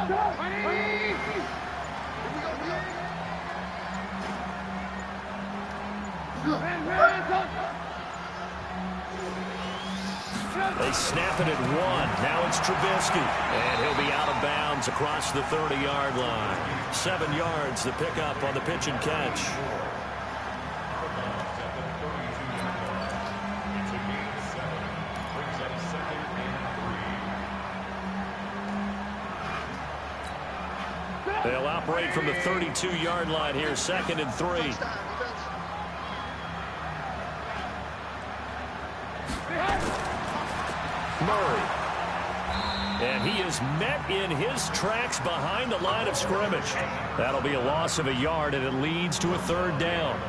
They snap it at 1. Now it's Trubisky. And he'll be out of bounds across the 30-yard line. 7 yards the pickup on the pitch and catch. They'll operate from the 32-yard line here, 2nd and 3. Murray. And he is met in his tracks behind the line of scrimmage. That'll be a loss of a yard, and it leads to a 3rd down.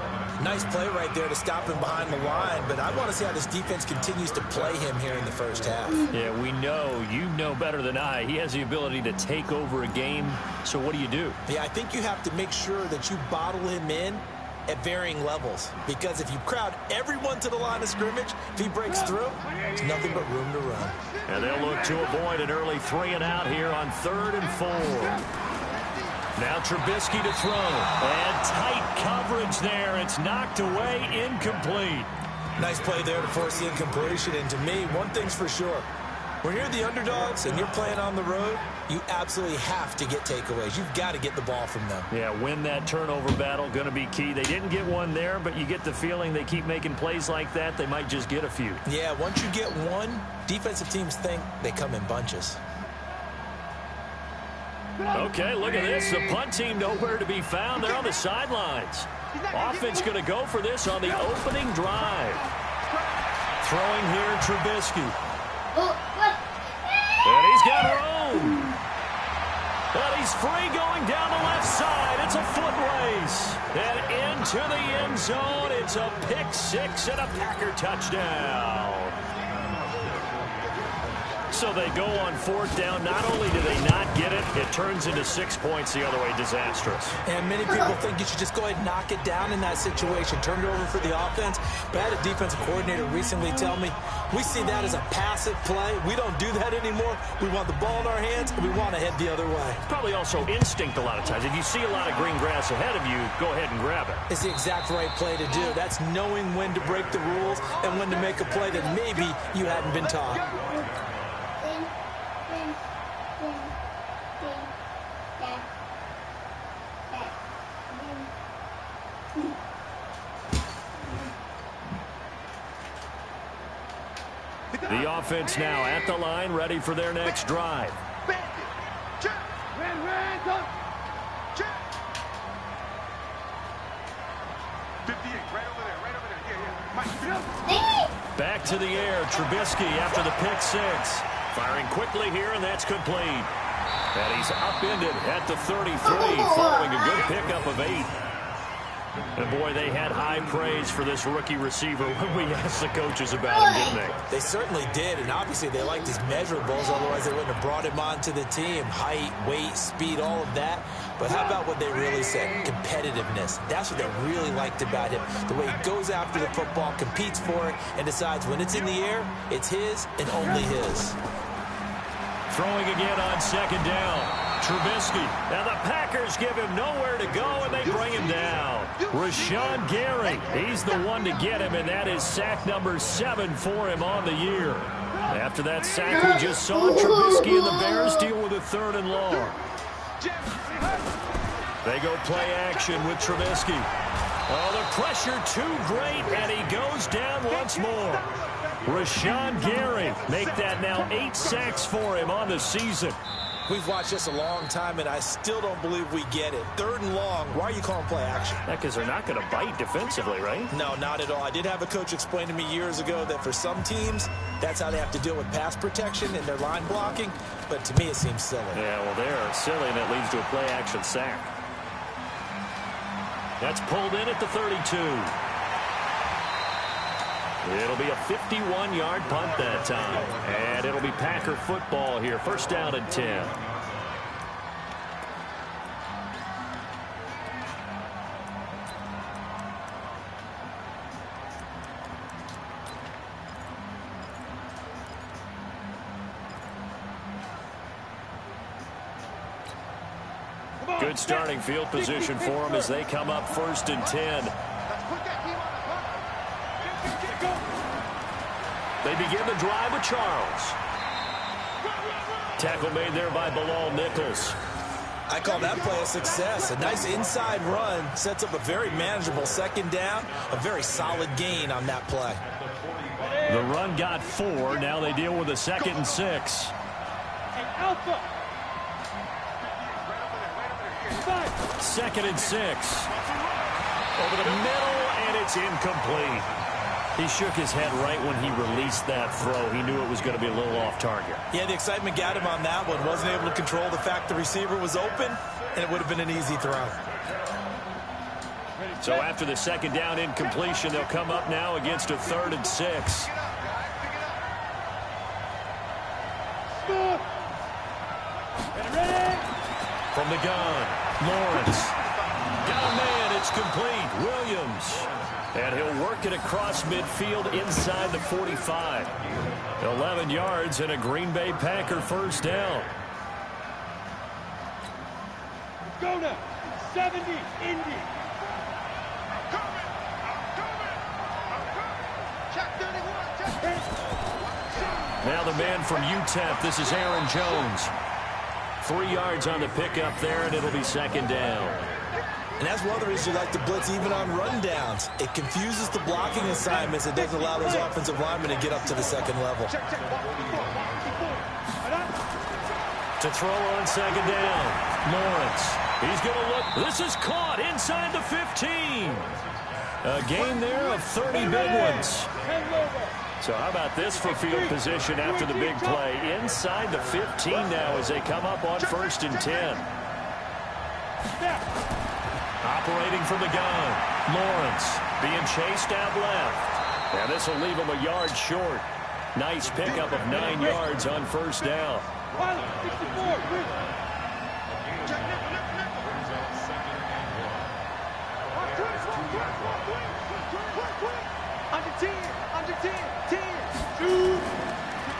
Nice play right there to stop him behind the line, but I want to see how this defense continues to play him here in the first half. Yeah, we know. You know better than I. He has the ability to take over a game, so what do? Yeah, I think you have to make sure that you bottle him in at varying levels, because if you crowd everyone to the line of scrimmage, if he breaks through, there's nothing but room to run. And they'll look to avoid an early 3 and out here on 3rd and 4. Now Trubisky to throw. And tight coverage there. It's knocked away, incomplete. Nice play there to force the incompletion. And to me, one thing's for sure. When you're the underdogs and you're playing on the road, you absolutely have to get takeaways. You've got to get the ball from them. Yeah, win that turnover battle, going to be key. They didn't get one there, but you get the feeling they keep making plays like that, they might just get a few. Yeah, once you get one, defensive teams think they come in bunches. Okay, look at this. The punt team nowhere to be found. They're on the sidelines. Offense going to go for this on the opening drive. Throwing here, Trubisky. And he's got room. And he's free going down the left side. It's a foot race. And into the end zone. It's a pick-6 and a Packer touchdown. So they go on 4th down. Not only do they not get it, it turns into 6 points the other way. Disastrous. And many people think you should just go ahead and knock it down in that situation. Turn it over for the offense. But I had a defensive coordinator recently tell me, we see that as a passive play. We don't do that anymore. We want the ball in our hands, and we want to head the other way. Probably also instinct a lot of times. If you see a lot of green grass ahead of you, go ahead and grab it. It's the exact right play to do. That's knowing when to break the rules and when to make a play that maybe you hadn't been taught. The offense now at the line, ready for their next drive. Back to the air, Trubisky after the pick-6. Firing quickly here, and that's complete. And he's upended at the 33, following a good pickup of 8. And, boy, they had high praise for this rookie receiver when we asked the coaches about him, didn't they? They certainly did, and obviously they liked his measurables. Otherwise, they wouldn't have brought him onto the team. Height, weight, speed, all of that. But how about what they really said? Competitiveness. That's what they really liked about him. The way he goes after the football, competes for it, and decides when it's in the air, it's his and only his. Throwing again on 2nd down. Trubisky. Now the Packers give him nowhere to go, and they bring him down. Rashawn Gary. He's the one to get him, and that is sack number 7 for him on the year. After that sack we just saw, Trubisky and the Bears deal with a 3rd and long. They go play action with Trubisky. Oh, the pressure too great, and he goes down once more. Rashawn Gary make that now 8 sacks for him on the season. We've watched this a long time, and I still don't believe we get it. 3rd and long, why are you calling play action? Because they're not going to bite defensively, right? No, not at all. I did have a coach explain to me years ago that for some teams, that's how they have to deal with pass protection and their line blocking. But to me, it seems silly. Yeah, well, they're silly, and it leads to a play action sack. That's pulled in at the 32. It'll be a 51-yard punt that time. And it'll be Packer football here. 1st down and 10. Good starting field position for them as they come up 1st and 10. They begin the drive with Charles. Tackle made there by Bilal Nichols. I call that play a success. A nice inside run sets up a very manageable 2nd down. A very solid gain on that play. The run got 4. Now they deal with a 2nd and 6. Second and 6. Over the middle, and it's incomplete. He shook his head right when he released that throw. He knew it was going to be a little off target. Yeah, the excitement got him on that one. Wasn't able to control the fact the receiver was open, and it would have been an easy throw. So after the 2nd down incompletion, they'll come up now against a 3rd and 6. From the gun, Lawrence. Got a man, it's complete. Williams. And he'll work it across midfield inside the 45. 11 yards and a Green Bay Packer 1st down. Go now. 70, Indy. Now the man from UTEP, this is Aaron Jones. 3 yards on the pickup there, and it'll be 2nd down. And that's one of the reasons you like to blitz even on rundowns. It confuses the blocking assignments. It doesn't allow those offensive linemen to get up to the 2nd level. To throw on 2nd down, Lawrence. He's going to look. This is caught inside the 15. A gain there of 30 big ones. So how about this for field position after the big play? Inside the 15 now as they come up on 1st and 10. Operating from the gun, Lawrence being chased out left. And this will leave him a yard short. Nice pickup of 9 yards on 1st down.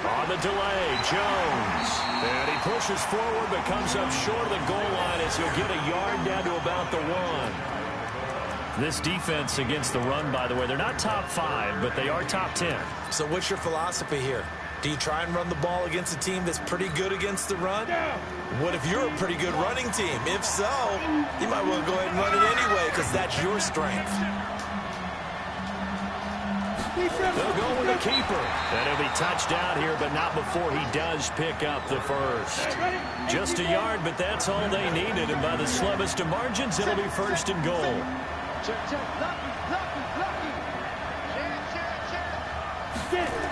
On the delay, Jones. And he pushes forward but comes up short of the goal line as he'll get a yard down to about the 1. This defense against the run, by the way, they're not top 5, but they are top 10. So what's your philosophy here? Do you try and run the ball against a team that's pretty good against the run? What if you're a pretty good running team? If so, you might want to go ahead and run it anyway because that's your strength. They'll go with the keeper. And he'll be touched out here, but not before he does pick up the 1st. Just a yard, but that's all they needed. And by the slimmest of margins, it'll be 1st and goal.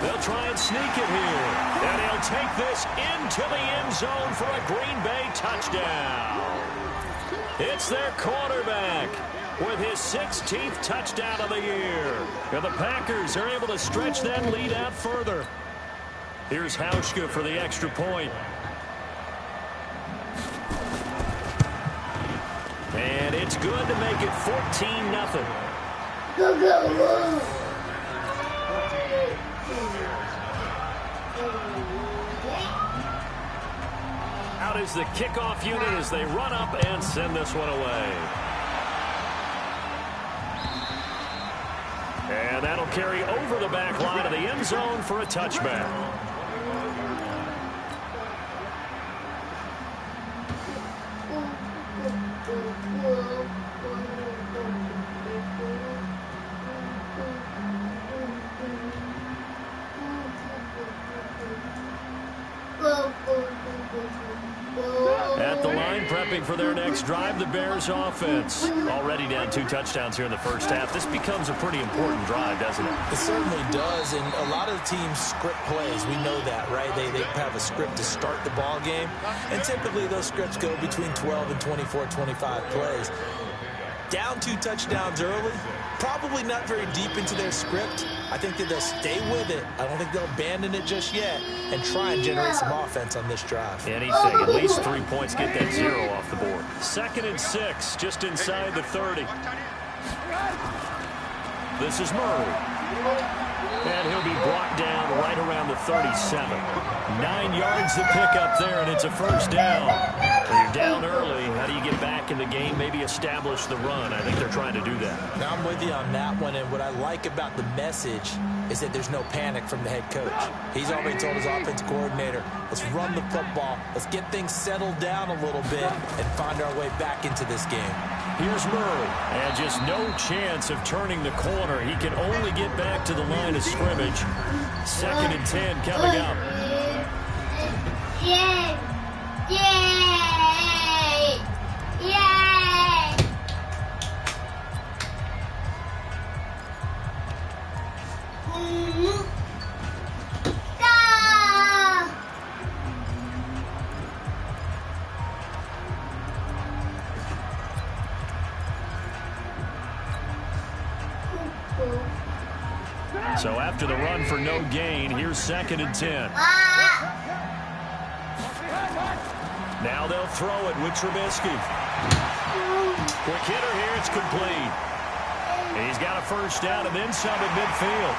They'll try and sneak it here. And he'll take this into the end zone for a Green Bay touchdown. It's their quarterback with his 16th touchdown of the year. And the Packers are able to stretch that lead out further. Here's Hauschka for the extra point. And it's good to make it 14-0. Go, go, go. Out is the kickoff unit as they run up and send this one away. And that'll carry over the back line of the end zone for a touchback. At the line, prepping for their next drive, the Bears offense. Already down 2 touchdowns here in the first half. This becomes a pretty important drive, doesn't it? It certainly does, and a lot of the teams script plays. We know that, right? They have a script to start the ball game, and typically those scripts go between 12 and 24, 25 plays. Down 2 touchdowns early, probably not very deep into their script. I think that they'll stay with it. I don't think they'll abandon it just yet and try and generate some offense on this drive. Anything, at least 3 points, get that 0 off the board. 2nd and 6, just inside the 30. This is Murray. And he'll be brought down right around the 37. 9 yards to pick up there, and it's a first down. When you're down early, how do you get back back in the game, maybe establish the run. I think they're trying to do that. Now I'm with you on that one, and what I like about the message is that there's no panic from the head coach. He's already told his offensive coordinator, let's run the football, let's get things settled down a little bit, and find our way back into this game. Here's Murray, and just no chance of turning the corner. He can only get back to the line of scrimmage. 2nd and 10 coming up. Yay! Yay! Yay! So after the run for no gain, here's 2nd and 10. Now they'll throw it with Trubisky. Quick hitter here, it's complete. And he's got a first down and then some at midfield.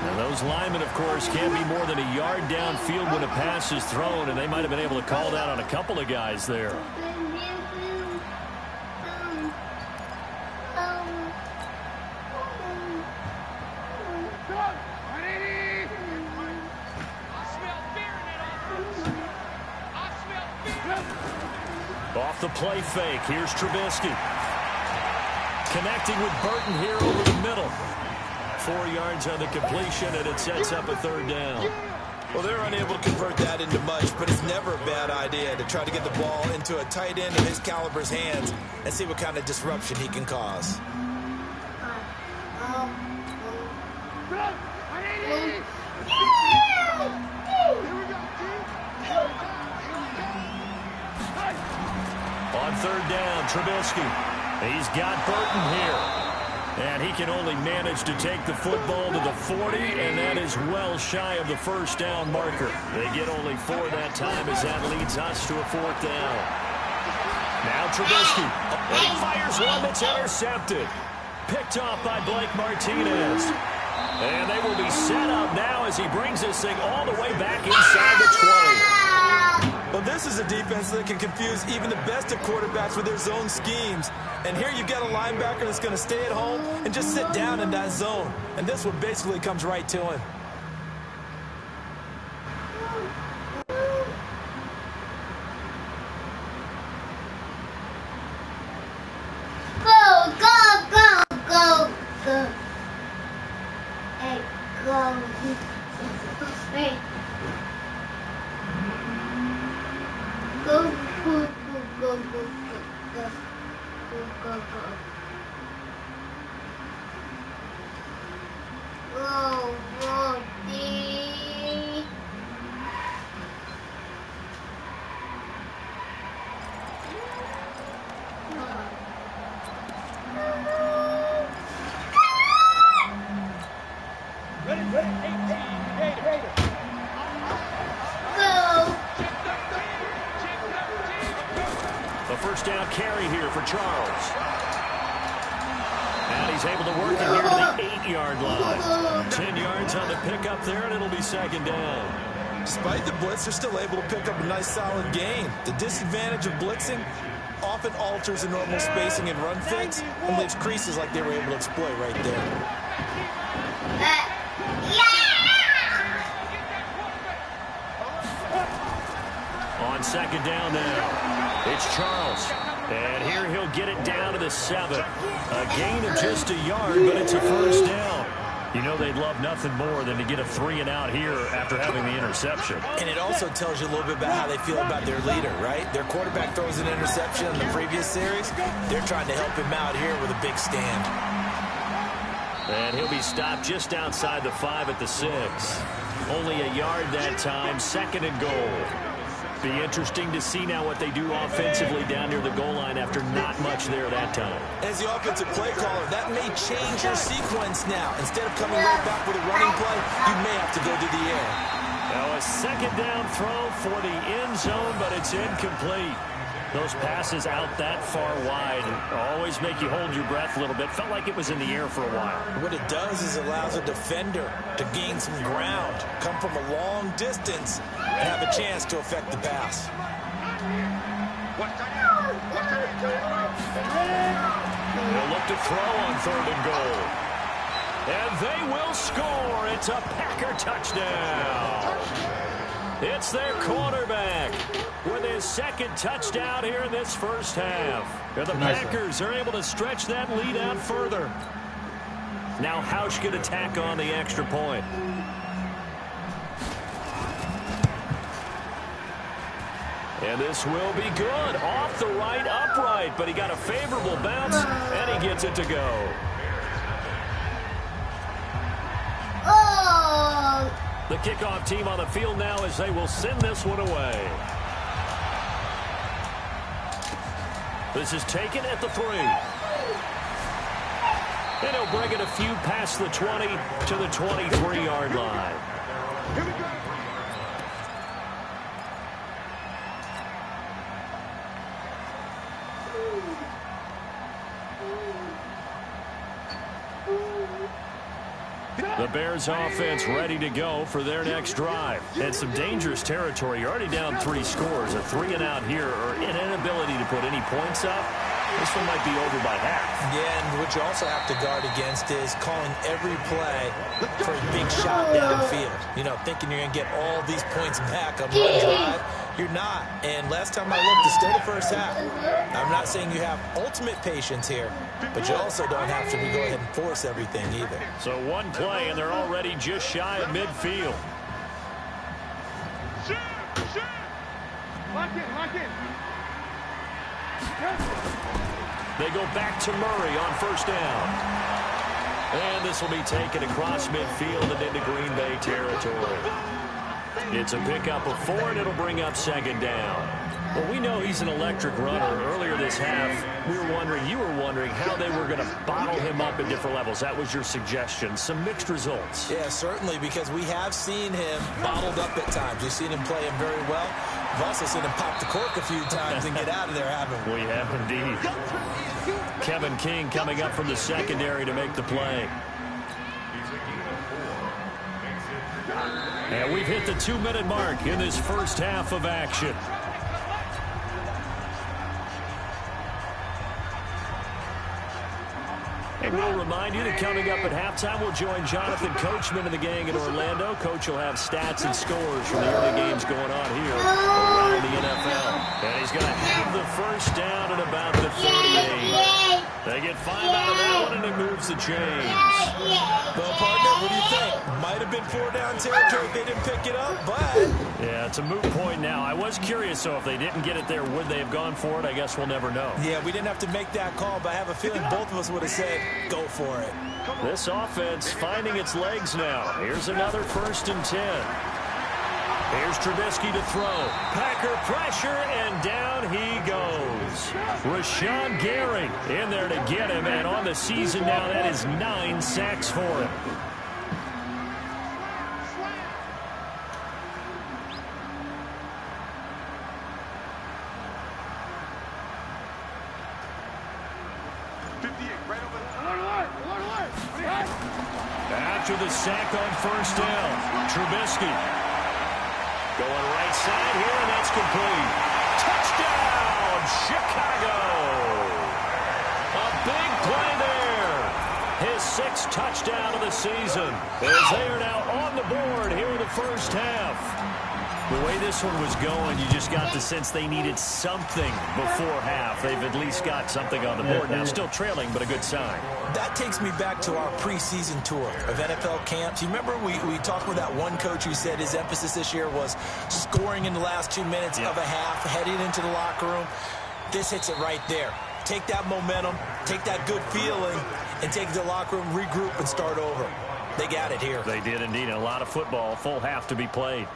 Now those linemen, of course, can't be more than a yard downfield when a pass is thrown, and they might have been able to call that on a couple of guys there. Off the play fake, here's Trubisky. Connecting with Burton here over the middle. 4 yards on the completion, and it sets up a 3rd down. Well, they're unable to convert that into much, but it's never a bad idea to try to get the ball into a tight end of his caliber's hands and see what kind of disruption he can cause. On 3rd down, Trubisky. He's got Burton here. And he can only manage to take the football to the 40, and that is well shy of the first down marker. They get only 4 that time as that leads us to a 4th down. Now Trubisky. And he fires one that's intercepted. Picked off by Blake Martinez. And they will be set up now as he brings this thing all the way back inside the 20. Well, this is a defense that can confuse even the best of quarterbacks with their zone schemes. And here you've got a linebacker that's going to stay at home and just sit down in that zone. And this one basically comes right to him. Go, go, go, go, go. Hey, go. Hey. Go, go, go, go, go, go, go, go, go. Go, go, dee. Ready, 18, Gator. Go. The first down carry here for Charles. And he's able to work it here to the 8-yard line. 10 yards on the pickup there, and it'll be 2nd down. Despite the blitz, they're still able to pick up a nice solid gain. The disadvantage of blitzing often alters the normal spacing and run fits and leaves creases like they were able to exploit right there. On 2nd down now, it's Charles. And here he'll get it down to the 7. A gain of just a yard, but it's a first down. You know they'd love nothing more than to get a 3-and-out here after having the interception. And it also tells you a little bit about how they feel about their leader, right? Their quarterback throws an interception in the previous series. They're trying to help him out here with a big stand. And he'll be stopped just outside the 5 at the 6. Only a yard that time, 2nd and goal. Be interesting to see now what they do offensively down near the goal line after not much there that time. As the offensive play caller, that may change your sequence now. Instead of coming right back with a running play, you may have to go to the air. Now a second down throw for the end zone, but it's incomplete. Those passes out that far wide always make you hold your breath a little bit. Felt like it was in the air for a while. What it does is allows a defender to gain some ground, come from a long distance, and have a chance to affect the pass. They'll look to throw on 3rd and goal. And they will score. It's a Packer touchdown. It's their quarterback with his second touchdown here in this first half. And the Packers are able to stretch that lead out further. Now Hausch can attack on the extra point. And this will be good. Off the right, upright, but he got a favorable bounce, and he gets it to go. The kickoff team on the field now as they will send this one away. This is taken at the 3. And he'll bring it a few past the 20 to the 23-yard line. Here we go. The Bears offense ready to go for their next drive. And some dangerous territory. You're already down 3 scores. A 3-and-out here or an inability to put any points up. This one might be over by half. Yeah, and what you also have to guard against is calling every play for a big shot downfield. You know, thinking you're going to get all these points back on one drive. You're not. And last time I looked, it's still the first half. I'm not saying you have ultimate patience here, but you also don't have to go ahead and force everything either. So one play, and they're already just shy of midfield. Shoot! Lock in. They go back to Murray on first down. And this will be taken across midfield and into Green Bay territory. It's a pickup of 4, and it'll bring up 2nd down. Well, we know he's an electric runner. Earlier this half, you were wondering how they were going to bottle him up at different levels. That was your suggestion. Some mixed results. Yeah, certainly, because we have seen him bottled up at times. We've seen him play him very well. We've also seen him pop the cork a few times and get out of there, haven't we? We have indeed. Kevin King coming up from the secondary to make the play. And we've hit the 2-minute mark in this first half of action. And we'll remind you that coming up at halftime, we'll join Jonathan Coachman and the gang in Orlando. Coach will have stats and scores from the early games going on here around the NFL. And he's going to have the first down at about the 38. They get 5 out of that one, and it moves the chains. Well, partner, what do you think? Might have been 4-down territory if they didn't pick it up, but... Yeah, it's a moot point now. I was curious, so if they didn't get it there, would they have gone for it? I guess we'll never know. Yeah, we didn't have to make that call, but I have a feeling both of us would have said, go for it. This offense finding its legs now. Here's another 1st and 10. Here's Trubisky to throw. Packer pressure, and down he goes. Rashawn Gary in there to get him, and on the season now, that is 9 sacks for him. After the sack on first down, Trubisky going right side here, and that's complete. Touchdown, Chicago! A big play there. His 6th touchdown of the season, as they are now on the board here in the first half. The way this one was going, you just got the sense they needed something before half. They've at least got something on the board now. Still trailing, but a good sign. That takes me back to our preseason tour of NFL camps. You remember we talked with that one coach who said his emphasis this year was scoring in the last 2 minutes of a half, heading into the locker room. This hits it right there. Take that momentum, take that good feeling, and take it to the locker room, regroup, and start over. They got it here. They did indeed. A lot of football, full half to be played.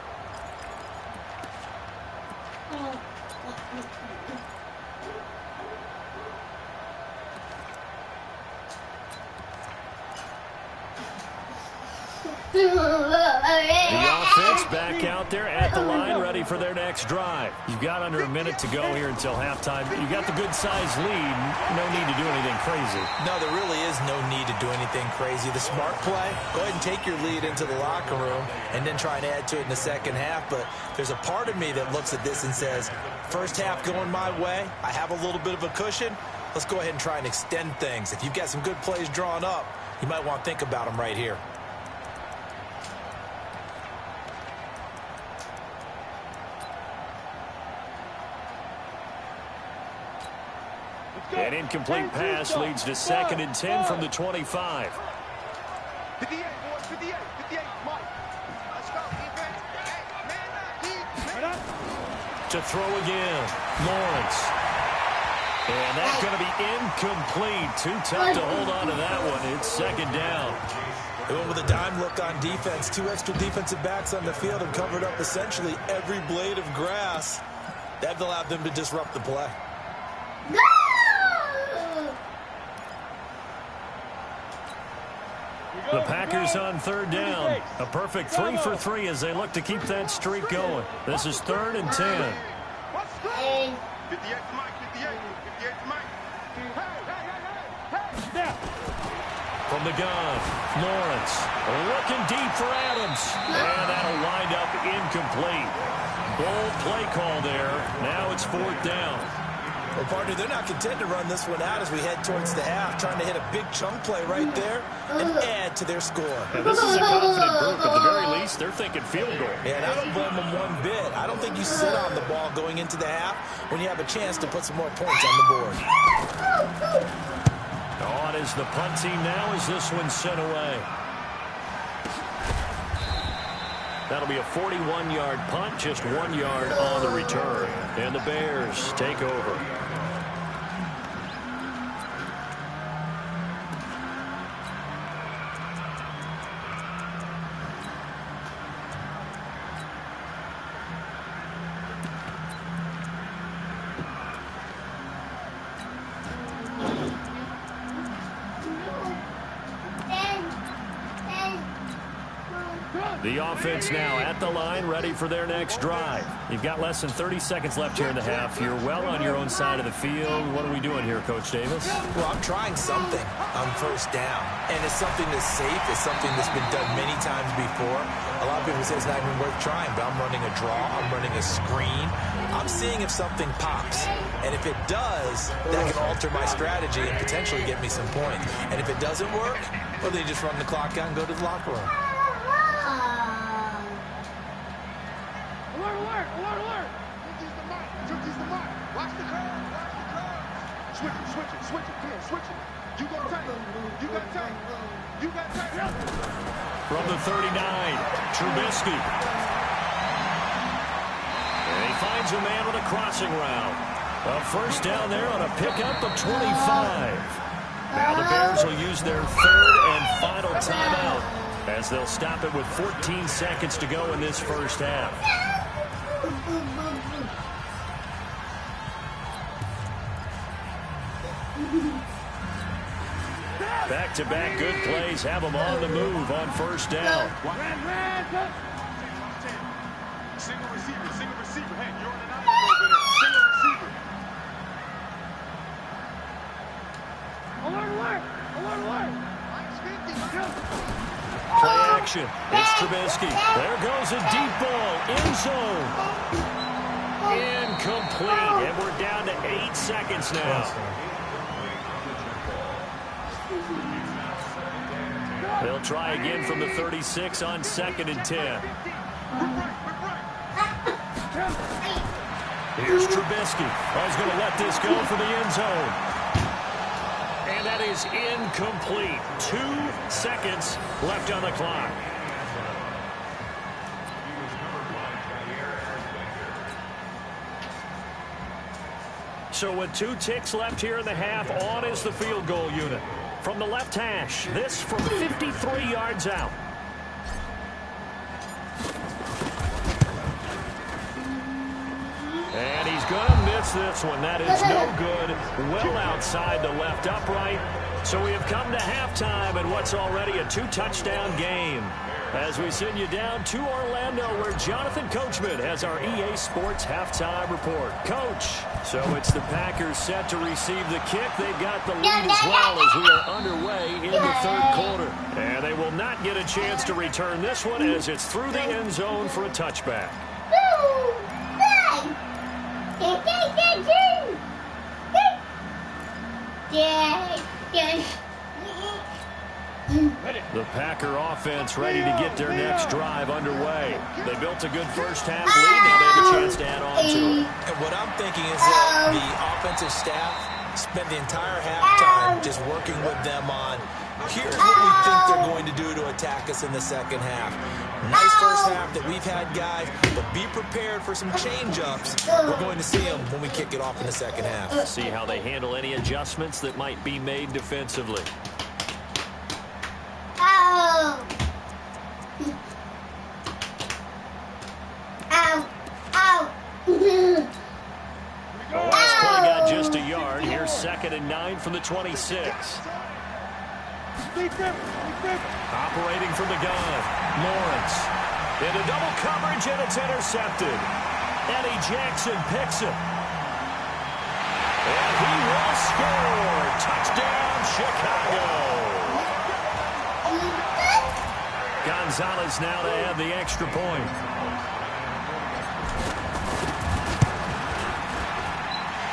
The offense back out there at the line, ready for their next drive. You've got under a minute to go here until halftime. You've got the good-sized lead. No need to do anything crazy. No, there really is no need to do anything crazy. The smart play, go ahead and take your lead into the locker room and then try and add to it in the second half. But there's a part of me that looks at this and says, first half going my way, I have a little bit of a cushion. Let's go ahead and try and extend things. If you've got some good plays drawn up, you might want to think about them right here. An incomplete pass leads to 2nd and 10 from the 25. 58, boys, 58, 58, Mike. Let's go, defense. Hey, man, To throw again, Lawrence. And that's going to be incomplete. Too tough to hold on to that one. It's 2nd down. They went with a dime look on defense. 2 extra defensive backs on the field and covered up essentially every blade of grass. That allowed them to disrupt the play. No! The Packers on 3rd down. A perfect 3 for 3 as they look to keep that streak going. This is 3rd and 10. let's go. Hey. 58 to Mike, 58, 58 to Mike. Hey, snap. From the gun, Lawrence looking deep for Adams. And that'll wind up incomplete. Bold play call there. Now it's 4th down. Well, partner, they're not content to run this one out as we head towards the half, trying to hit a big chunk play right there and add to their score. And this is a confident group. At the very least, they're thinking field goal. And I don't blame them one bit. I don't think you sit on the ball going into the half when you have a chance to put some more points on the board. On is the punt team now as this one's sent away. That'll be a 41-yard punt, just 1 yard on the return. And the Bears take over. The offense now at the line, ready for their next drive. You've got less than 30 seconds left here in the half. You're well on your own side of the field. What are we doing here, Coach Davis? Well, I'm trying something on 1st down, and it's something that's safe. It's something that's been done many times before. A lot of people say it's not even worth trying, but I'm running a draw. I'm running a screen. I'm seeing if something pops, and if it does, that can alter my strategy and potentially get me some points. And if it doesn't work, well, then you just run the clock out and go to the locker room. Alert. Took these the mark. Watch the curve. Switch it. Come on, switch it. You got time. From the 39, Trubisky. And he finds a man with a crossing route. A 1st down there on a pickup of 25. Now the Bears will use their 3rd and final timeout as they'll stop it with 14 seconds to go in this 1st half. Back-to-back good plays have them on the move on 1st down. Single receiver. Hey, you're on an island over there. Single receiver. Alert. Play action. It's Trubisky. There goes a deep ball. End zone. Incomplete. And we're down to 8 seconds now. They'll try again from the 36 on 2nd and 10. Here's Trubisky. He's going to let this go for the end zone. And that is incomplete. 2 seconds left on the clock. So with 2 ticks left here in the half, on is the field goal unit. From the left hash, this from 53 yards out. And he's going to miss this one. That is no good. Well outside the left upright. So we have come to halftime in what's already a 2-touchdown game. As we send you down to Orlando, where Jonathan Coachman has our EA Sports halftime report. Coach, so it's the Packers set to receive the kick. They've got the lead as well as we are underway in the third quarter. And they will not get a chance to return this one as it's through the end zone for a touchback. The Packer offense ready to get their next drive underway. They built a good first half lead. Now they have a chance to add on to it. And what I'm thinking is that the offensive staff spent the entire halftime just working with them on, here's what we think they're going to do to attack us in the second half. Nice first half that we've had, guys, but be prepared for some change-ups. We're going to see them when we kick it off in the second half. See how they handle any adjustments that might be made defensively. The last play got just a yard. Here's 2nd and 9 from the 26. Operating from the gun, Lawrence. Into double coverage, and it's intercepted. Eddie Jackson picks him. And he will score. Touchdown, Chicago. Gonzalez now to add the extra point.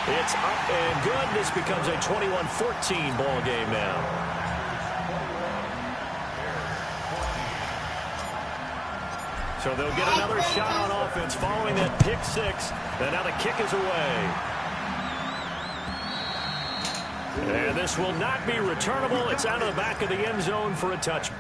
It's up and good. This becomes a 21-14 ball game now. So they'll get another shot on offense following that pick six. And now the kick is away. And this will not be returnable. It's out of the back of the end zone for a touch.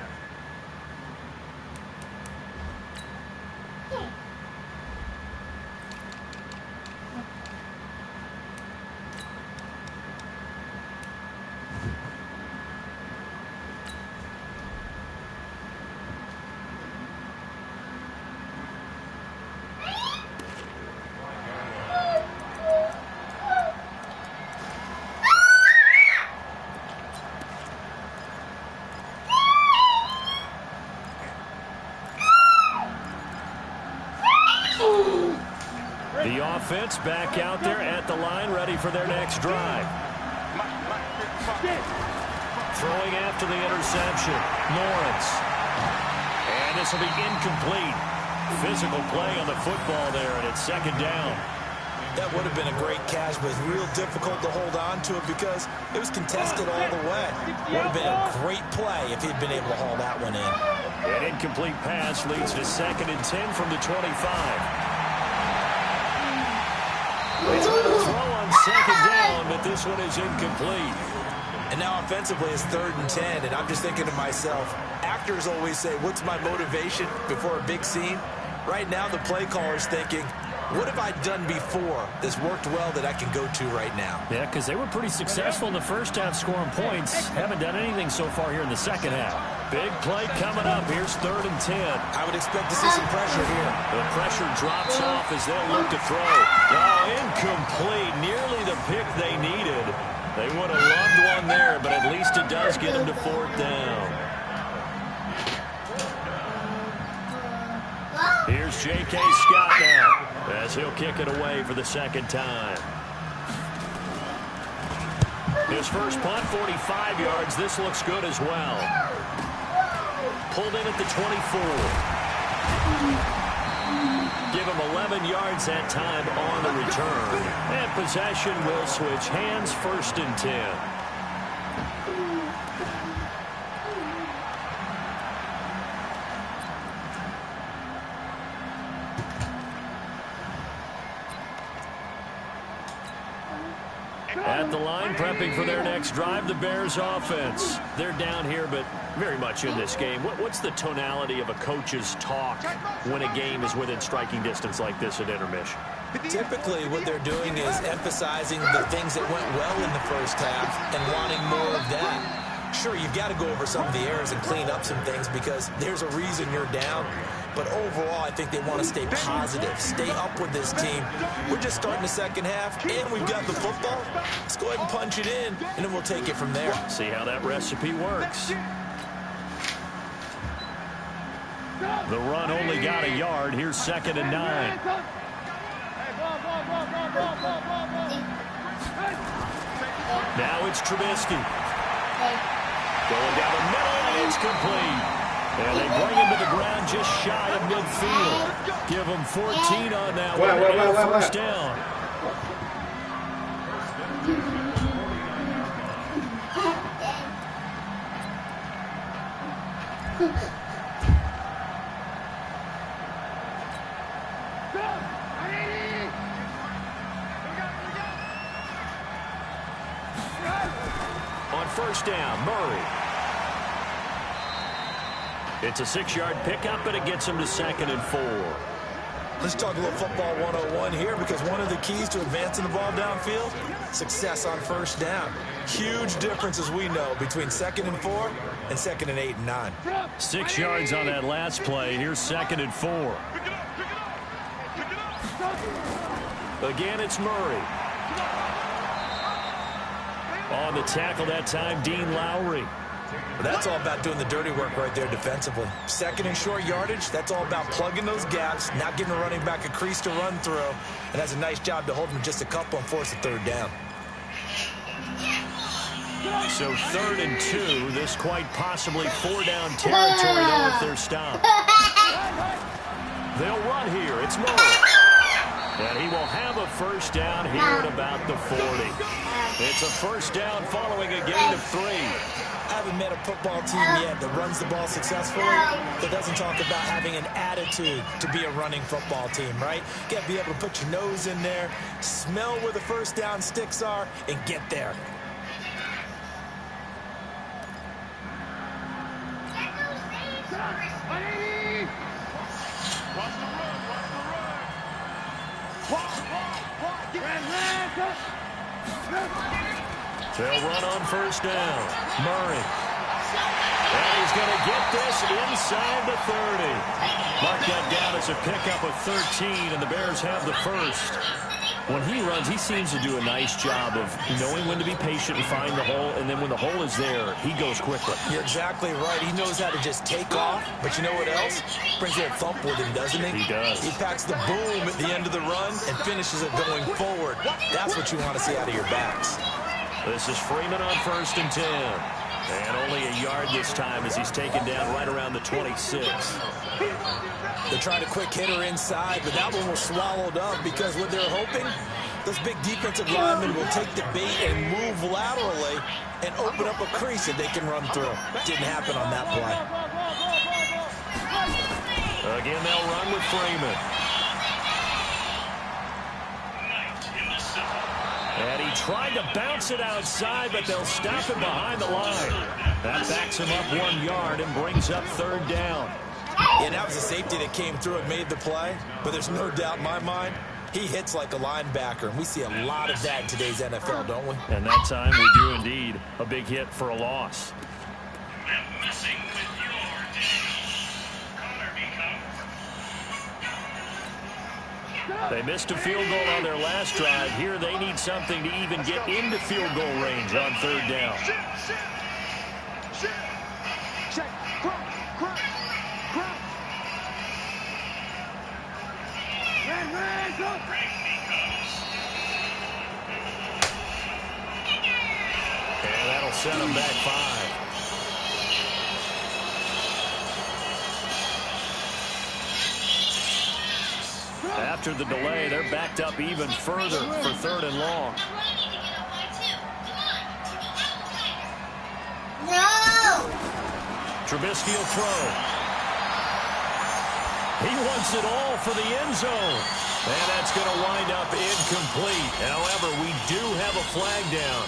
The offense back out there at the line, ready for their next drive. Throwing after the interception, Lawrence. And this will be incomplete. Physical play on the football there, and it's 2nd down. That would have been a great catch, but it's real difficult to hold on to it because it was contested all the way. Would have been a great play if he'd been able to haul that one in. An incomplete pass leads to 2nd and 10 from the 25. It's a throw on 2nd down, but this one is incomplete. And now offensively it's 3rd and 10, and I'm just thinking to myself, actors always say, what's my motivation before a big scene? Right now the play caller's thinking, what have I done before that's worked well that I can go to right now? Yeah, because they were pretty successful in the first half scoring points. Haven't done anything so far here in the second half. Big play coming up. Here's 3rd and 10. I would expect to see some pressure here. The pressure drops off as they'll look to throw. Oh, incomplete. Nearly the pick they needed. They would have loved one there, but at least it does get them to 4th down. Here's J.K. Scott now as he'll kick it away for the 2nd time. His first punt, 45 yards. This looks good as well. Pulled in at the 24. Give him 11 yards that time on the return. And possession will switch hands, 1st and 10. At the line, prepping for their next drive, the Bears offense. They're down here, but very much in this game. What's the tonality of a coach's talk when a game is within striking distance like this at intermission? Typically, what they're doing is emphasizing the things that went well in the first half and wanting more of that. Sure, you've got to go over some of the errors and clean up some things because there's a reason you're down. But overall, I think they want to stay positive, stay up with this team. We're just starting the second half, and we've got the football. Let's go ahead and punch it in, and then we'll take it from there. See how that recipe works. The run only got a yard. Here's 2nd and 9. Now it's Trubisky. Going down the middle, and it's complete. And they bring him to the ground just shy of midfield. Give him 14 on that one. And a first down. On first down, Murray. It's a 6-yard pickup, but it gets him to 2nd and 4. Let's talk a little football 101 here, because one of the keys to advancing the ball downfield, success on first down. Huge difference, as we know, between 2nd and 4 and 2nd and 8 and 9. 6 yards on that last play. Here's 2nd and 4. Again, it's Murray. On the tackle that time, Dean Lowry. That's all about doing the dirty work right there defensively. 2nd and short yardage, that's all about plugging those gaps, not giving the running back a crease to run through, and has a nice job to hold him just a couple and force a 3rd down. So 3rd and 2, this quite possibly 4-down territory though if they're stopped. They'll run here. It's Murray. And he will have a first down here at about the 40. It's a first down following a gain of 3. I haven't met a football team yet that runs the ball successfully that doesn't talk about having an attitude to be a running football team, right? You got to be able to put your nose in there, smell where the first down sticks are, and get there. They'll run on first down. Murray. And he's going to get this inside the 30. Mark that down as a pickup of 13, and the Bears have the first. When he runs, he seems to do a nice job of knowing when to be patient and find the hole, and then when the hole is there, he goes quickly. You're exactly right. He knows how to just take off, but you know what else? Brings a little thump with him, doesn't he? He does. He packs the boom at the end of the run and finishes it going forward. That's what you want to see out of your backs. This is Freeman on 1st and 10. And only a yard this time as he's taken down right around the 26. They're trying to quick hitter inside, but that one was swallowed up because what they're hoping, those big defensive linemen will take the bait and move laterally and open up a crease that they can run through. Didn't happen on that play. Again, they'll run with Freeman. And he tried to bounce it outside, but they'll stop him behind the line. That backs him up 1 yard and brings up 3rd down. Yeah, that was a safety that came through and made the play, but there's no doubt in my mind, he hits like a linebacker, and we see a lot of that in today's NFL, don't we? And that time we do indeed a big hit for a loss. They missed a field goal on their last drive. Here they need something to even get into field goal range on 3rd down. And that'll set them back 5. After the delay, they're backed up even further for 3rd and long. No! Trubisky will throw. He wants it all for the end zone. And that's going to wind up incomplete. However, we do have a flag down.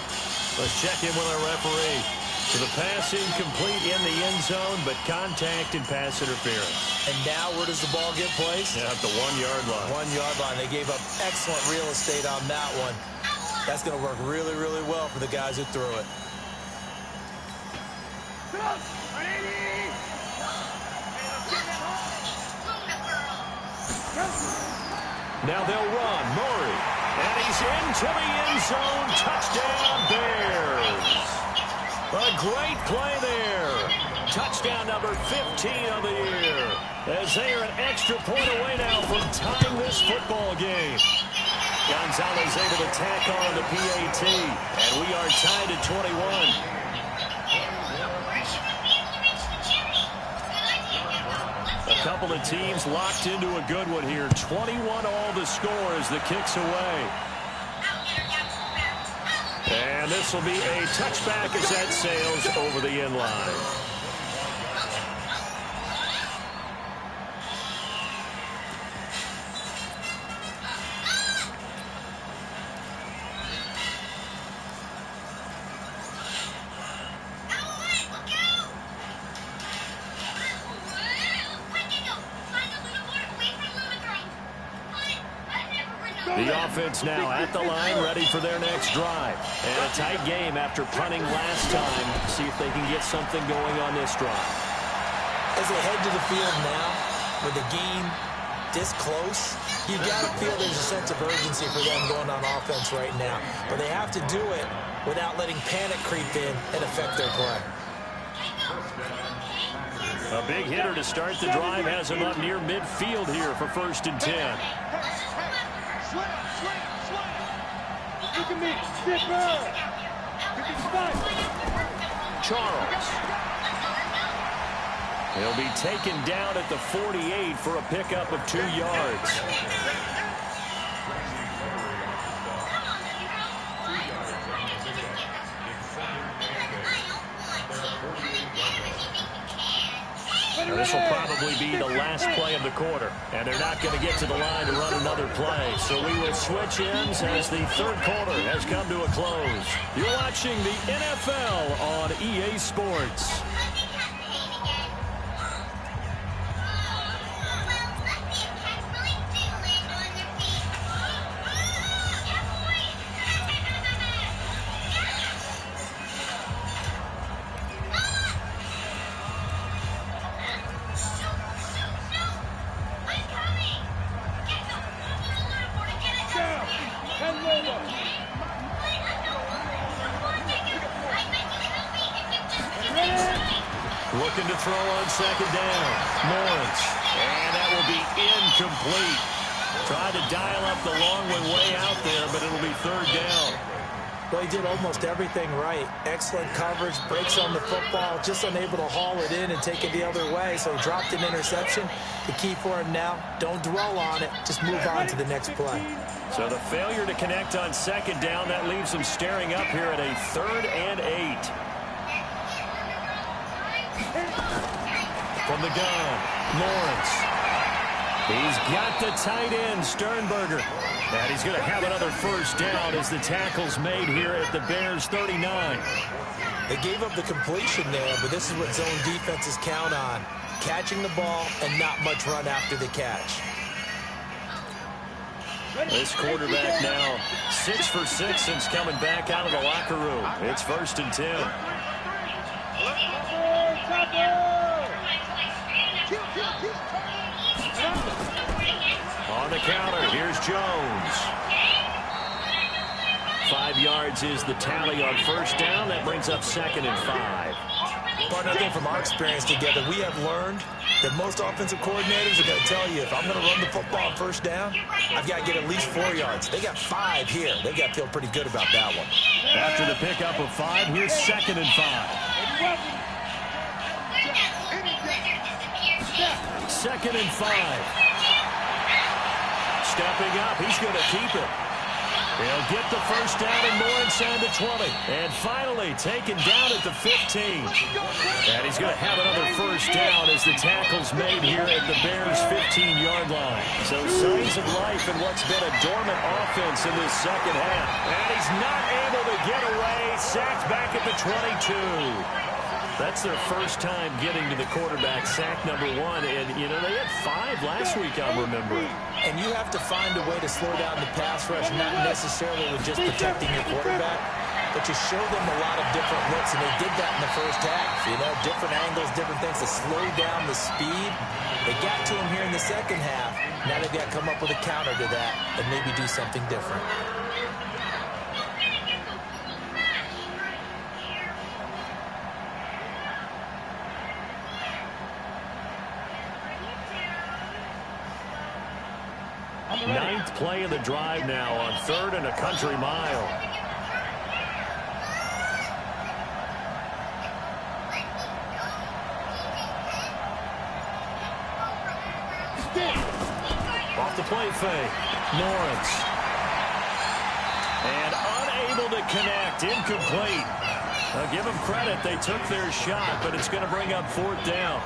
Let's check in with our referee. So the pass incomplete in the end zone, but contact and pass interference. And now where does the ball get placed? Yeah, at the 1-yard line. 1-yard line. They gave up excellent real estate on that one. That's going to work really, really well for the guys who threw it. Now they'll run. Murray. And he's into the end zone. Touchdown, Bears. A great play there. Touchdown number 15 of the year. As they are an extra point away now from tying this football game. Gonzalez able to tack on the PAT. And we are tied at 21. A couple of teams locked into a good one here. 21 all the score as the kick's away. And this will be a touchback as that sails over the end line. The offense now at the line, ready for their next drive. And a tight game after punting last time. See if they can get something going on this drive. As they head to the field now, with the game this close, you got to feel there's a sense of urgency for them going on offense right now. But they have to do it without letting panic creep in and affect their play. A big hitter to start the drive has him up near midfield here for 1st and 10. Look at me. Zipper. Charles. He'll be taken down at the 48 for a pickup of 2 yards. Now this will probably be the last play of the quarter, and they're not going to get to the line to run another play. So we will switch ends as the 3rd quarter has come to a close. You're watching the NFL on EA Sports. Looking to throw on 2nd down. Lawrence. And that will be incomplete. Tried to dial up the long one way out there, but it'll be 3rd down. Well, he did almost everything right. Excellent coverage, breaks on the football, just unable to haul it in and take it the other way. So he dropped an interception. The key for him now, don't dwell on it. Just move on to the next play. So the failure to connect on 2nd down, that leaves him staring up here at a 3rd and 8. From the gun, Lawrence. He's got the tight end, Sternberger. And he's going to have another 1st down as the tackle's made here at the Bears' 39. They gave up the completion there, but this is what zone defenses count on. Catching the ball and not much run after the catch. This quarterback now 6 for 6 since coming back out of the locker room. It's 1st and 10. On the counter, here's Jones. 5 yards is the tally on 1st down. That brings up 2nd and 5. Partner, I think from our experience together, we have learned that most offensive coordinators are going to tell you, if I'm going to run the football on 1st down, I've got to get at least 4 yards. They got 5 here. They've got to feel pretty good about that one. After the pickup of 5, here's 2nd and 5. 2nd and 5. Stepping up, he's going to keep it. He'll get the 1st down and more inside the 20. And finally taken down at the 15. And he's going to have another 1st down as the tackle's made here at the Bears' 15-yard line. So signs of life in what's been a dormant offense in this 2nd half. And he's not able to get away. Sacked back at the 22. That's their 1st time getting to the quarterback, sack number 1. And, you know, they had 5 last week, I'm remembering. And you have to find a way to slow down the pass rush, not necessarily with just protecting your quarterback, but you show them a lot of different looks, and they did that in the 1st half. You know, different angles, different things to slow down the speed. They got to him here in the 2nd half. Now they've got to come up with a counter to that and maybe do something different. play of the drive now on 3rd and a country mile. Off the play fake. Lawrence. And unable to connect. Incomplete. I'll give them credit. They took their shot, but it's going to bring up 4th down.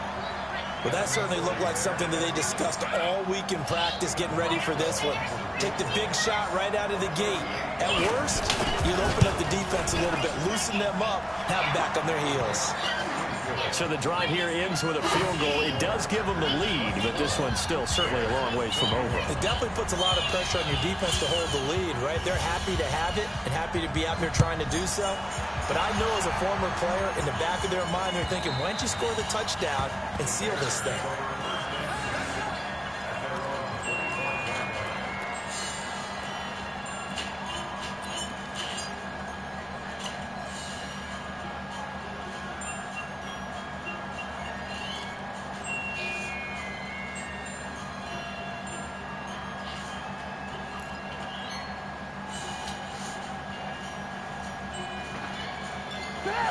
Well, that certainly looked like something that they discussed all week in practice, getting ready for this one. Take the big shot right out of the gate. At worst, you'll open up the defense a little bit, loosen them up, have them back on their heels. So the drive here ends with a field goal. It does give them the lead, but this one's still certainly a long ways from over. It definitely puts a lot of pressure on your defense to hold the lead, right? They're happy to have it and happy to be out there trying to do so. But I know as a former player, in the back of their mind, they're thinking, why don't you score the touchdown and seal this thing?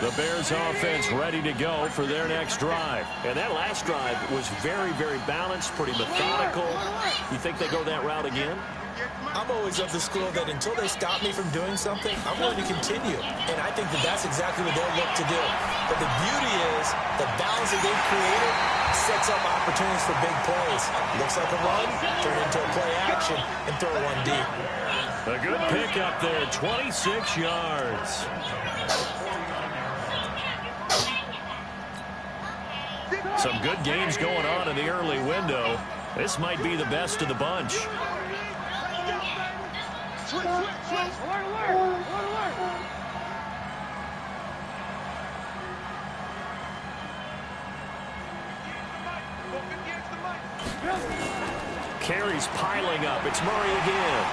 The Bears offense ready to go for their next drive. And that last drive was very, very balanced, pretty methodical. You think they go that route again? I'm always of the school that until they stop me from doing something, I'm going to continue. And I think that that's exactly what they'll look to do. But the beauty is the balance that they've created sets up opportunities for big plays. Looks like a run, turn into a play action, and throw one deep. A good pickup there, 26 yards. Some good games going on in the early window. This might be the best of the bunch. Carries piling up. It's Murray again.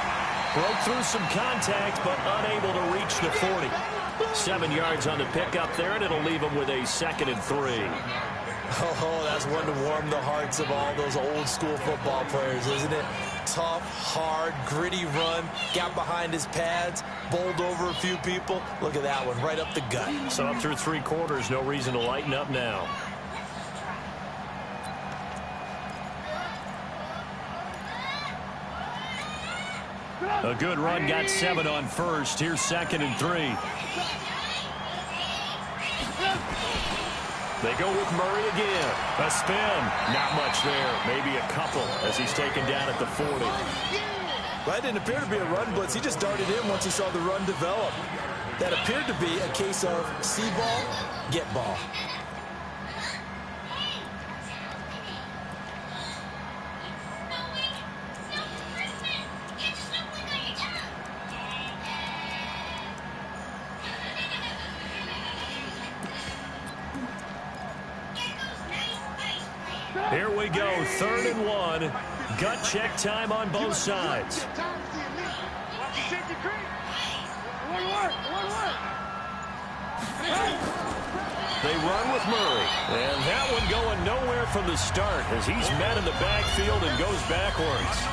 Broke through some contact, but unable to reach the 40. 7 yards on the pickup there, and it'll leave him with a 2nd and 3. Oh, that's one to warm the hearts of all those old school football players, isn't it? Tough, hard, gritty run, got behind his pads, bowled over a few people. Look at that one, right up the gut. So up through 3 quarters, no reason to lighten up now. A good run, got 7 on first. Here's 2nd and 3. They go with Murray again. A spin. Not much there. Maybe a couple as he's taken down at the 40. Well, that didn't appear to be a run blitz. He just darted in once he saw the run develop. That appeared to be a case of see ball, get ball. Here we go, 3rd and 1. Gut check time on both sides. They run with Murray. And that one going nowhere from the start as he's met in the backfield and goes backwards.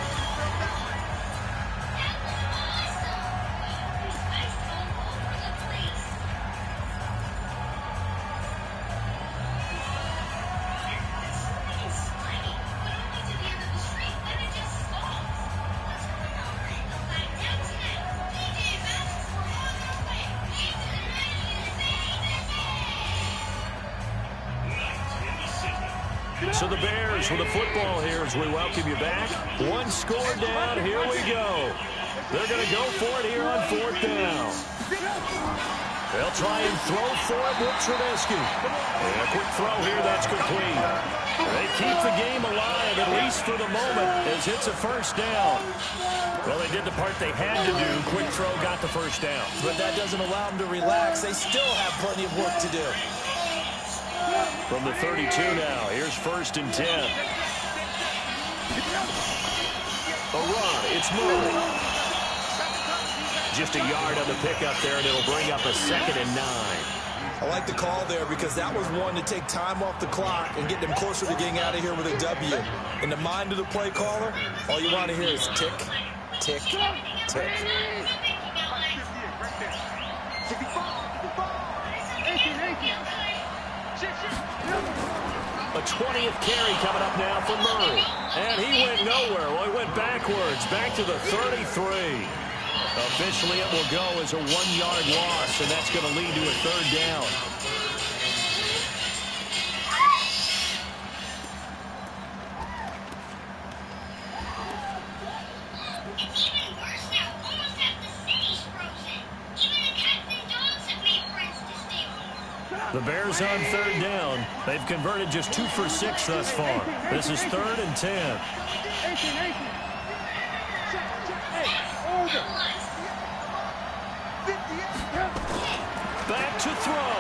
So the Bears with the football here as we welcome you back. 1 score down. Here we go. They're going to go for it here on 4th down. They'll try and throw for it with Trubisky. And a quick throw here. That's complete. They keep the game alive, at least for the moment, as it's a 1st down. Well, they did the part they had to do. Quick throw got the 1st down. But that doesn't allow them to relax. They still have plenty of work to do. From the 32 now, here's 1st and 10. A run, it's Murray. Just a yard on the pickup there, and it'll bring up a 2nd and 9. I like the call there because that was one to take time off the clock and get them closer to getting out of here with a W. In the mind of the play caller, all you want to hear is tick, tick, tick. A 20th carry coming up now for Murray. And he went nowhere. Well, he went backwards, back to the 33. Officially, it will go as a 1-yard loss, and that's going to lead to a 3rd down. The Bears on 3rd down. They've converted just 2 for 6 thus far. This is 3rd and 10. Back to throw.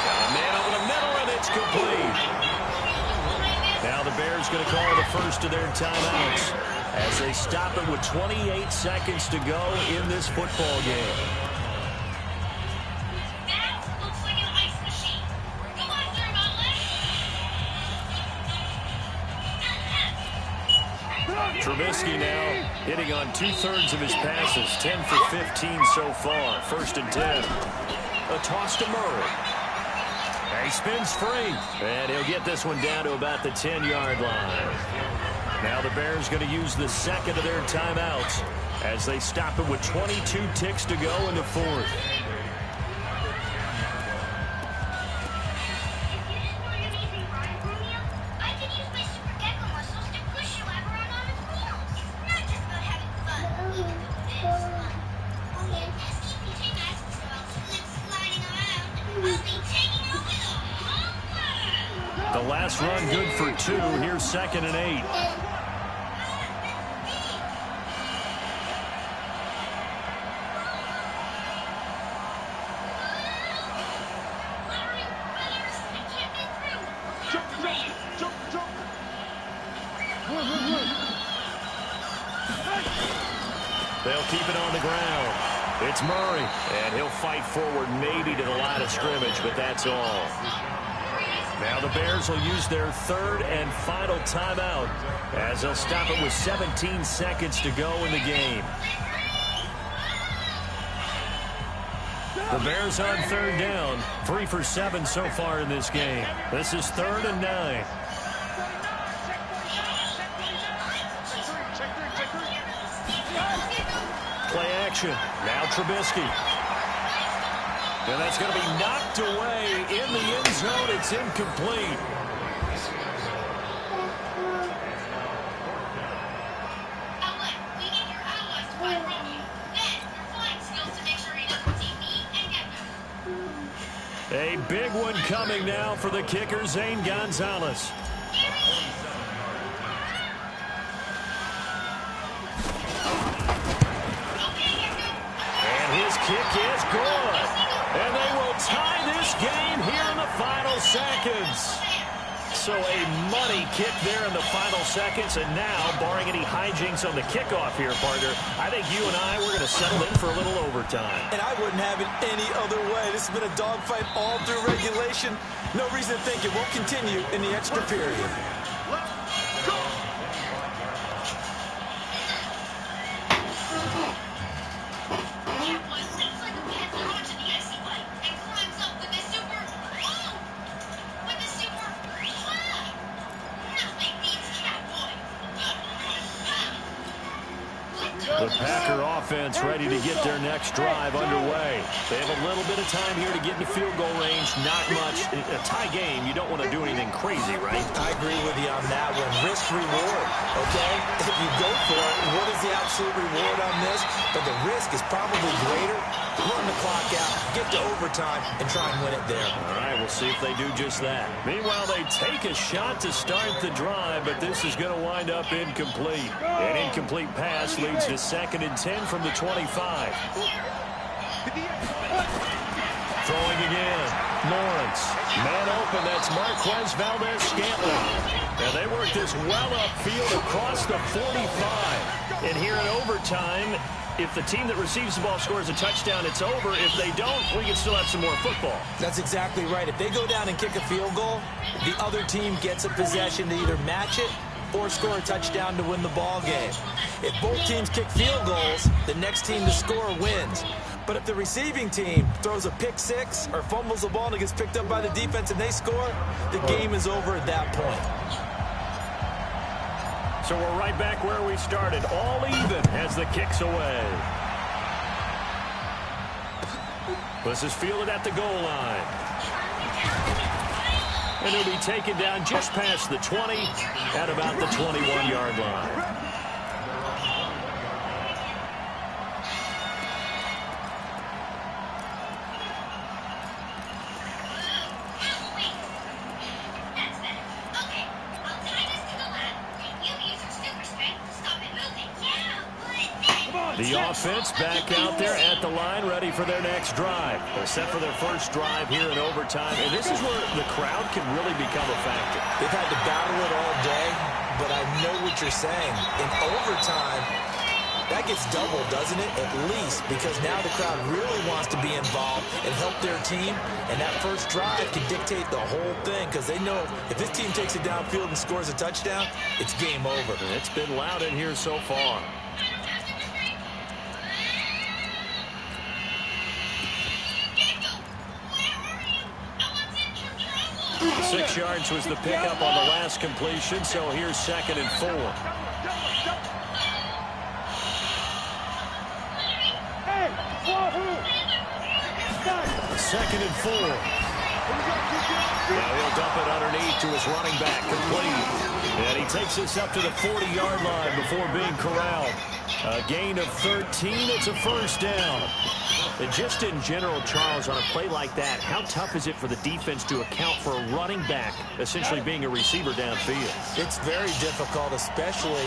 Got a man over the middle, and it's complete. Now the Bears going to call the first of their timeouts as they stop it with 28 seconds to go in this football game. Trubisky now hitting on 2/3 of his passes, 10 for 15 so far. 1st and 10. A toss to Murray. And he spins free, and he'll get this one down to about the 10-yard line. Now the Bears going to use the second of their timeouts as they stop it with 22 ticks to go in the 4th. The last run good for 2. Here's 2nd and 8. They'll keep it on the ground. It's Murray, and he'll fight forward maybe to the line of scrimmage, but that's all. Now the Bears will use their 3rd and final timeout as they'll stop it with 17 seconds to go in the game. The Bears on 3rd down, 3 for 7 so far in this game. This is 3rd and 9. Play action. Now Trubisky. And that's going to be knocked away in the end zone. It's incomplete. A big one coming now for the kicker, Zane Gonzalez. And his kick is good. And they will tie this game here in the final seconds. So a money kick there in the final seconds. And now, barring any hijinks on the kickoff here, partner, I think you and I, we're going to settle in for a little overtime. And I wouldn't have it any other way. This has been a dogfight all through regulation. No reason to think it won't continue in the extra period. The Packer offense ready to get their next drive underway. They have a little bit of time here to get into field goal range. Not much. A tie game, you don't want to do anything crazy, right? I agree with you on that one. Risk reward, okay? If you go for it, what is the absolute reward on this? But the risk is probably greater. Run the clock out, get to overtime, and try and win it there. All right, we'll see if they do just that. Meanwhile, they take a shot to start the drive, but this is going to wind up incomplete. An incomplete pass leads to 2nd and 10 from the 25. Throwing again. Lawrence. Man open. That's Marquez Valdez-Scantling. And they work this well upfield across the 45. And here in overtime, if the team that receives the ball scores a touchdown, it's over. If they don't, we can still have some more football. That's exactly right. If they go down and kick a field goal, the other team gets a possession to either match it or score a touchdown to win the ball game. If both teams kick field goals, the next team to score wins. But if the receiving team throws a pick six or fumbles the ball and it gets picked up by the defense and they score, the game is over at that point. So we're right back where we started, all even as the kick's away. This is fielded at the goal line. And he'll be taken down just past the 20 at about the 21-yard line. The offense back out there at the line, ready for their next drive. They're set for their first drive here in overtime, and this is where the crowd can really become a factor. They've had to battle it all day, but I know what you're saying. In overtime, that gets doubled, doesn't it? At least, because now the crowd really wants to be involved and help their team, and that first drive can dictate the whole thing because they know if this team takes it downfield and scores a touchdown, it's game over. And it's been loud in here so far. 6 yards was the pickup on the last completion, so here's 2nd and 4. Second and 4. Now he'll dump it underneath to his running back, complete. And he takes us up to the 40-yard line before being corralled. A gain of 13. It's a first down. And just in general, Charles, on a play like that, how tough is it for the defense to account for a running back essentially being a receiver downfield? It's very difficult, especially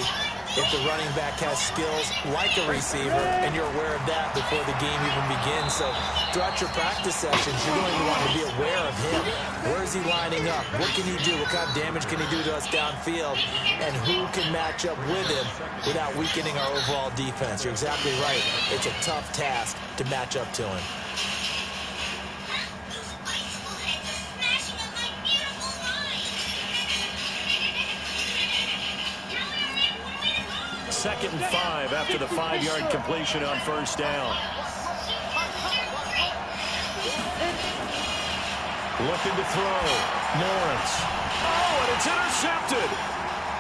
if the running back has skills like a receiver, and you're aware of that before the game even begins. So throughout your practice sessions, you're going to want to be aware of him. Where is he lining up? What can he do? What kind of damage can he do to us downfield? And who can match up with him without weakening our overall defense? You're exactly right. It's a tough task to match up to him. Second and 5 after the 5-yard completion on first down. Looking to throw. Lawrence. Oh, and it's intercepted.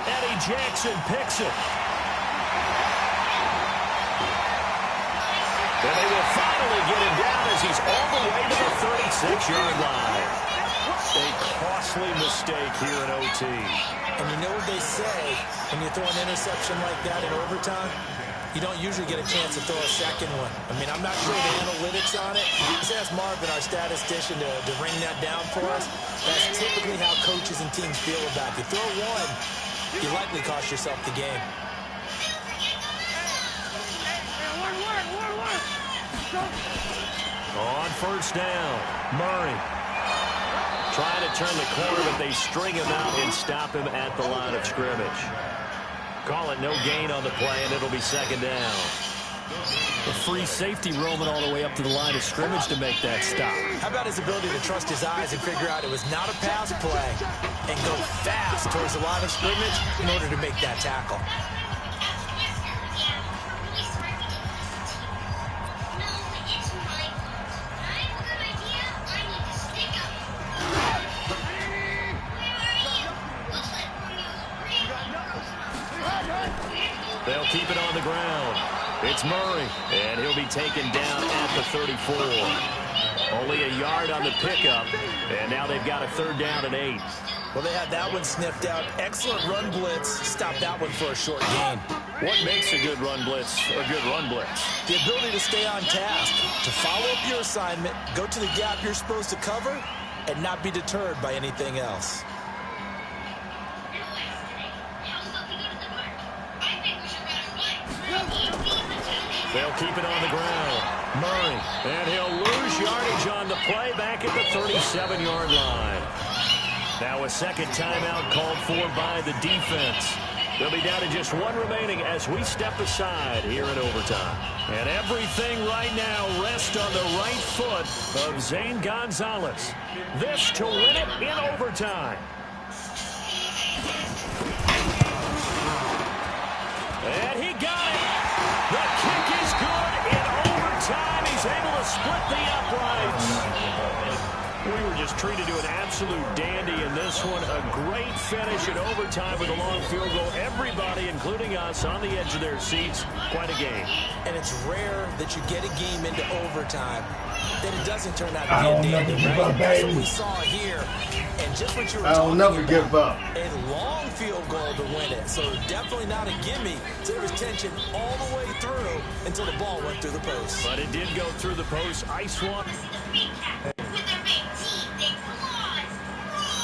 Eddie Jackson picks it. And they will finally get him down as he's all the way to the 36-yard line. A costly mistake here in OT. And you know what they say, when you throw an interception like that in overtime, you don't usually get a chance to throw a second one. I mean, I'm not sure the analytics on it. Just ask Marvin, our statistician, to ring that down for us. That's typically how coaches and teams feel about it. If you throw one, you likely cost yourself the game. On first down, Murray. Trying to turn the corner, but they string him out and stop him at the line of scrimmage. Call it no gain on the play, and it'll be second down. A free safety roaming all the way up to the line of scrimmage to make that stop. How about his ability to trust his eyes and figure out it was not a pass play and go fast towards the line of scrimmage in order to make that tackle? They'll keep it on the ground. It's Murray, and he'll be taken down at the 34. Only a yard on the pickup, and now they've got a third down and 8. Well, they had that one sniffed out. Excellent run blitz. Stop that one for a short gain. What makes a good run blitz a good run blitz? The ability to stay on task, to follow up your assignment, go to the gap you're supposed to cover, and not be deterred by anything else. They'll keep it on the ground. Murray, and he'll lose yardage on the play back at the 37-yard line. Now a second timeout called for by the defense. They'll be down to just one remaining as we step aside here in overtime. And everything right now rests on the right foot of Zane Gonzalez. This to win it in overtime. And he got it. The kick is good in overtime. He's able to split the uprights. We were just treated to an absolute dandy in this one. A great finish in overtime with a long field goal. Everybody, including us, on the edge of their seats. Quite a game. And it's rare that you get a game into overtime that it doesn't turn out to be a dandy, right? That's what we saw here. And just what you were talking about, a long field goal to win it. So definitely not a gimme. So there was tension all the way through until the ball went through the post. But it did go through the post. Ice one.